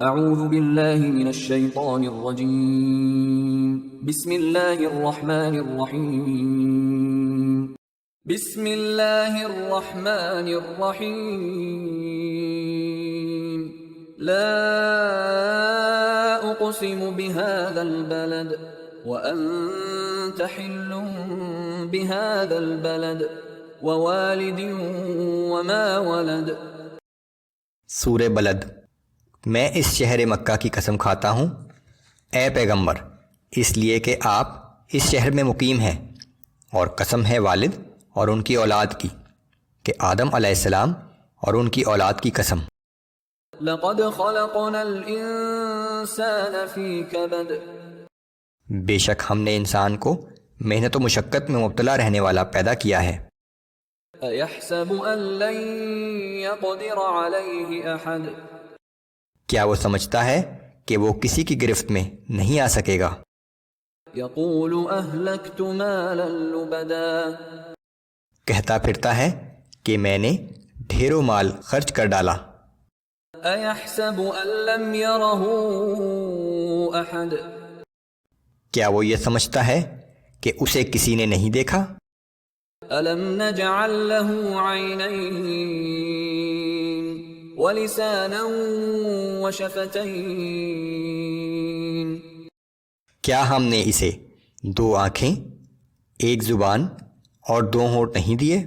اعوذ باللہ من الشیطان الرجیم بسم اللہ الرحمن الرحیم بسم اللہ الرحمن الرحیم لا اقسم بهذا البلد وانت حل بهذا البلد ووالد وما ولد۔ سورہ بلد۔ میں اس شہر مکہ کی قسم کھاتا ہوں اے پیغمبر، اس لیے کہ آپ اس شہر میں مقیم ہیں، اور قسم ہے والد اور ان کی اولاد کی کہ آدم علیہ السلام اور ان کی اولاد کی قسم۔ لقد خلقنا الانسان فی کبد۔ بے شک ہم نے انسان کو محنت و مشقت میں مبتلا رہنے والا پیدا کیا ہے۔ ایحسب ان لن یقدر علیہ احد۔ کیا وہ سمجھتا ہے کہ وہ کسی کی گرفت میں نہیں آ سکے گا؟ یقول اہلکت مالا لبدا۔ کہتا پھرتا ہے کہ میں نے ڈھیروں مال خرچ کر ڈالا۔ ایحسب ان لم یرہ احد۔ کیا وہ یہ سمجھتا ہے کہ اسے کسی نے نہیں دیکھا؟ الم نجعل له عینین ولسانا وشفتین۔ کیا ہم نے اسے دو آنکھیں، ایک زبان اور دو ہونٹ نہیں دیے؟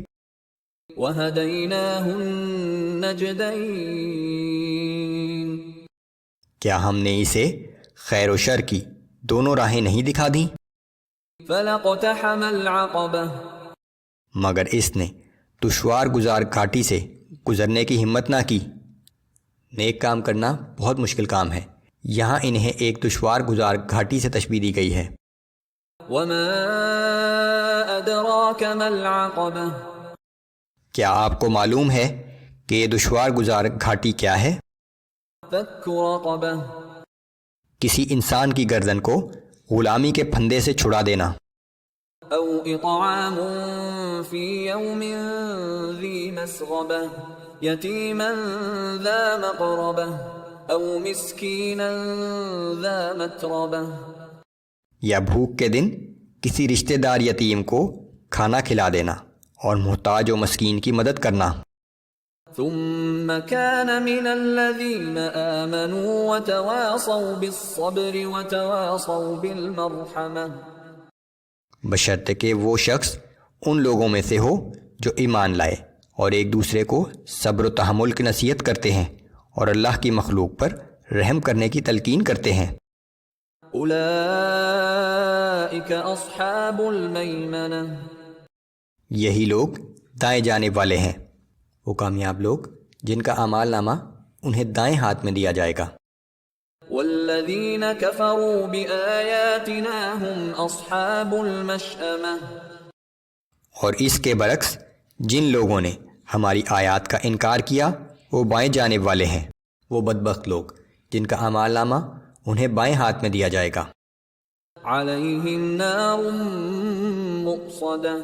وہدیناہ النجدین۔ کیا ہم نے اسے خیر و شر کی دونوں راہیں نہیں دکھا دیں؟ فلاقتحم العقبہ۔ مگر اس نے دشوار گزار گھاٹی سے گزرنے کی ہمت نہ کی۔ نیک کام کرنا بہت مشکل کام ہے، یہاں انہیں ایک دشوار گزار گھاٹی سے تشبیہ دی گئی ہے۔ وما ادراک ما العقبہ۔ کیا آپ کو معلوم ہے کہ یہ دشوار گزار گھاٹی کیا ہے؟ فک رقبہ۔ کسی انسان کی گردن کو غلامی کے پھندے سے چھڑا دینا۔ او اطعام فی یوم ذی مسغبہ یتیما ذا مقربہ او مسکینا ذا متربہ۔ یا بھوک کے دن کسی رشتہ دار یتیم کو کھانا کھلا دینا اور محتاج و مسکین کی مدد کرنا۔ ثم كان من الذين آمنوا وتواصوا بالصبر وتواصوا بالمرحمة۔ بشرطے کہ وہ شخص ان لوگوں میں سے ہو جو ایمان لائے اور ایک دوسرے کو صبر و تحمل کی نصیحت کرتے ہیں اور اللہ کی مخلوق پر رحم کرنے کی تلقین کرتے ہیں۔ اولئک اصحاب المیمنہ۔ یہی لوگ دائیں جانب والے ہیں، وہ کامیاب لوگ جن کا اعمال نامہ انہیں دائیں ہاتھ میں دیا جائے گا۔ والذین کفروا بآیاتنا هم اصحاب المشأمہ۔ اور اس کے برعکس جن لوگوں نے ہماری آیات کا انکار کیا وہ بائیں جانب والے ہیں، وہ بدبخت لوگ جن کا اعمال نامہ انہیں بائیں ہاتھ میں دیا جائے گا۔ علیہم نار مؤصدہ۔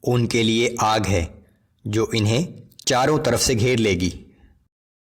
ان کے لیے آگ ہے جو انہیں چاروں طرف سے گھیر لے گی۔